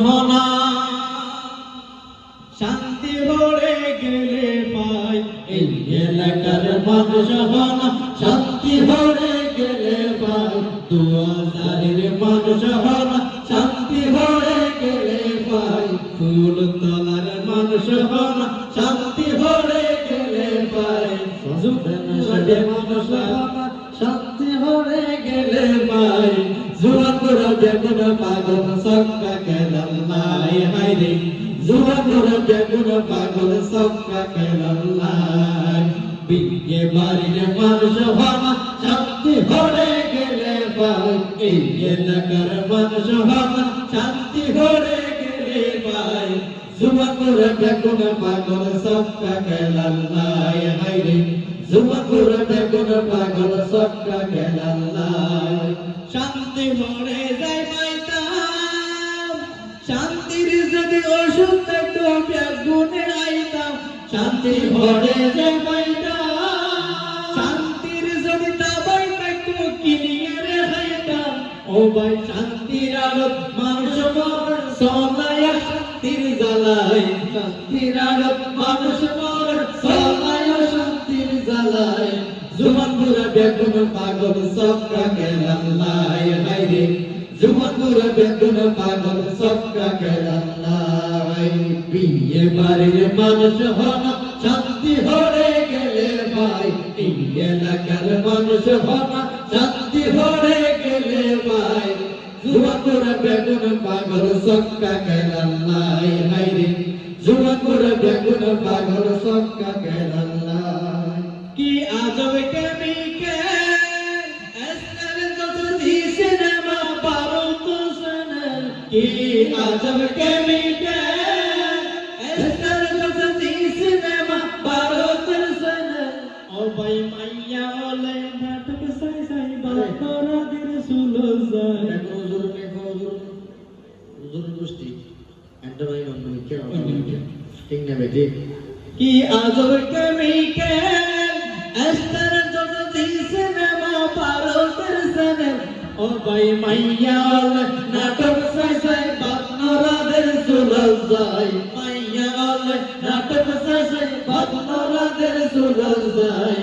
না শান্তি ভরে গেলে পাই এই এলাকার মানুষ হনা শান্তি ভরে গেলে পাই 2000-এর মানুষ হনা শান্তি ভরে গেলে পাই ফুলতলার মানুষ হনা শান্তি ভরে গেলে পাই জুবনার মানুষ হনা শান্তি ভরে গেলে পাই জুয়াকুরা বেগুন পাগল সক্কা কেলাল্লাই হায়রে জুয়াকুরা বেগুন পাগল সক্কা কেলাল্লাই বিয়ে বাড়ির মানুষ হনা শান্তি ভরে গেলে পাই এই এলাকার মানুষ হনা শান্তি ভরে গেলে পাই জুয়াকুরা বেগুন পাগল সক্কা কেলাল্লাই হায়রে জুয়াকুরা বেগুন পাগল সক্কা কেলাল্লাই শান্তি ভরে যায় পাইতাম শান্তির যদি ওষুধ থাকতো বেগুনে আইতাম শান্তি ভরে যায় পাইতাম শান্তির যদি দাবাই থাকতো কিনিয়ে রে খাইতাম ও ভাই শান্তির আলোক মানুষ মরণ সদায় শান্তির জ্বালায় শান্তির আলোক মানুষ মরণ সদায় শান্তির জ্বালায় জুমানপুরা বেগুন পাগল সক্কা কেলাল্লাই হায়রে জুমানপুরা বেগুন পাগল সক্কা কেলাল্লাই বিয়ে বাড়ির মানুষ হনা শান্তি ভরে গেলে ভাই এই এলাকার মানুষ হনা শান্তি ভরে গেলে ভাই জুমানপুরা বেগুন পাগল সক্কা কেলাল্লাই হায়রে জুমানপুরা বেগুন পাগল সক্কা কেলাল্লাই কি আজব কেমিক্যাল এসকার যতদি সিনেমা ভারত চ্যানেল কি আজব কেমিক্যাল এসকার যতদি সিনেমা ভারত চ্যানেল ও ভাই মাইয়া ওলে নাটক সাই সাই বাতরা দিন সুলো যায় হুজুর গোষ্ঠী এন্টারপ্রাইজ অন্য কি ঠিক না বেটি কি আজব কেমিক্যাল এসকার যতদি সিনেমা ভারত চ্যানেল ও ভাই মাইয়া ওলে নাটক সাই সাই বাতরা দিন সুলো যায় মাইয়া ওলে নাটক সাই সাই বাতরা দিন সুলো যায়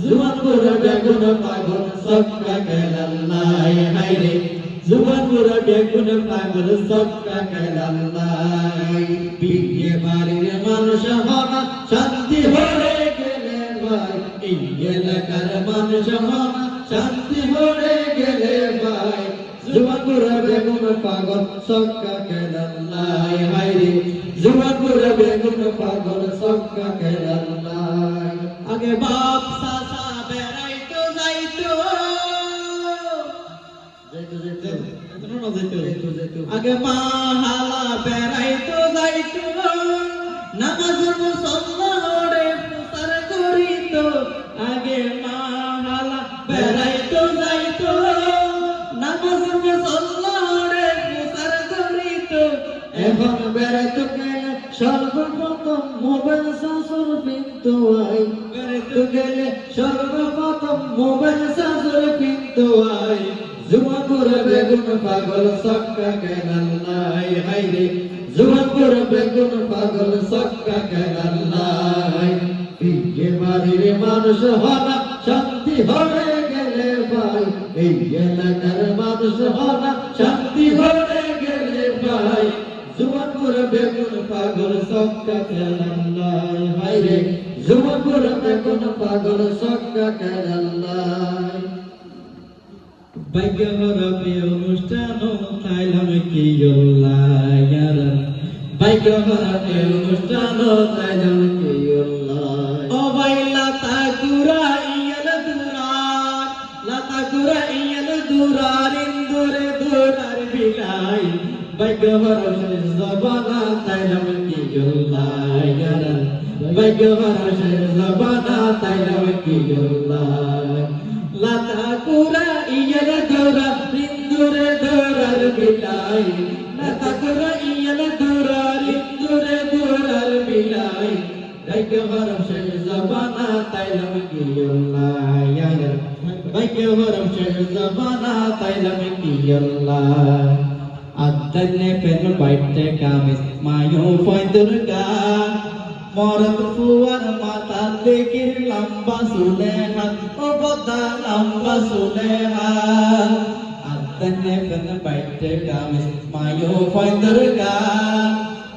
জুমানপুরা বেগুন পাগল সক্কা কেলাল্লাই হায়রে জুমানপুরা বেগুন পাগল সক্কা কেলাল্লাই বিয়ে বাড়ির মানুষ হনা শান্তি ভরে গেলে ভাই এই এলাকার মানুষ হনা শান্তি ভরে গেলে ভাই জুমানপুরা বেগুন পাগল সক্কা কেলাল্লাই হায়রে জুমানপুরা বেগুন পাগল সক্কা কেলাল্লাই আগে বাপ সাসা বেড়াইতো যাইতো আগে মা হালা বেড়াইতো যাইতো নামাজ মুসল্লারে প্রচার করিত আগে মা হালা বেড়াইতো যাইতো নামাজ মুসল্লারে প্রচার করিত এখন বেড়াইতো গেলে সর্বপ্রথম মোবাইল শাশুর পিনতো আই বেড়াইতো গেলে সর্বপ্রথম মোবাইল শাশুর পিনতো আই জুমানপুরা বেগুন পাগল সক্কা কেলাল্লাই হায়রে জুমানপুরা বেগুন পাগল সক্কা কেলাল্লাই বিয়ে বাড়ির মানুষ হনা শান্তি ভরে গেলে ভাই এই এলাকার মানুষ হনা শান্তি ভরে গেলে ভাই জুমানপুরা বেগুন পাগল সক্কা কেলাল্লাই হায়রে জুমানপুরা বেগুন পাগল সক্কা কেলাল্লাই ভাগ্য হরবে অনুষ্ঠান তাইলাম কি ভাগ্য হরবে অনুষ্ঠান তাইলাম কি ও ভাই লাতা গুরা ইয়াল দুরার ইন্দুরে দুরার বিলাই ভাগ্য হরবে জবানা তাইলাম কি ভাগ্য হরবে জবানা তাইলাম কি লাতা কুরা ইয়াল দুরা ইন্দুরে দুরার বিলাই লাতা কুরা ইয়াল দুরা ইন্দুরে দুরার বিলাই ভাগ্য হরবে জবানা তাইলাম কি ভাগ্য হরবে জবানা তাইলাম কি Adane pen baite kamis mayu pointurga Morat fuar mata dekir lamba sulehan Obota lamba sulehan Adane pen baite kamis mayu pointurga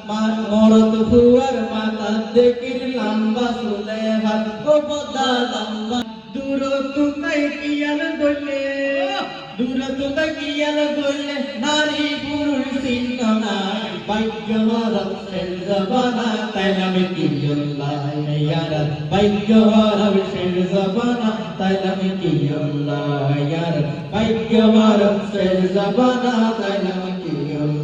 Morat fuar mata dekir lamba sulehan Obota lamba Durotungai kiyal dole Durotungai kiyal dole Nari purul sinna Bhagyavaram Shirzabana Tailam Kiyullai Yarat Bhagyavaram Shirzabana Tailam Kiyullai Yarat Bhagyavaram Shirzabana Tailam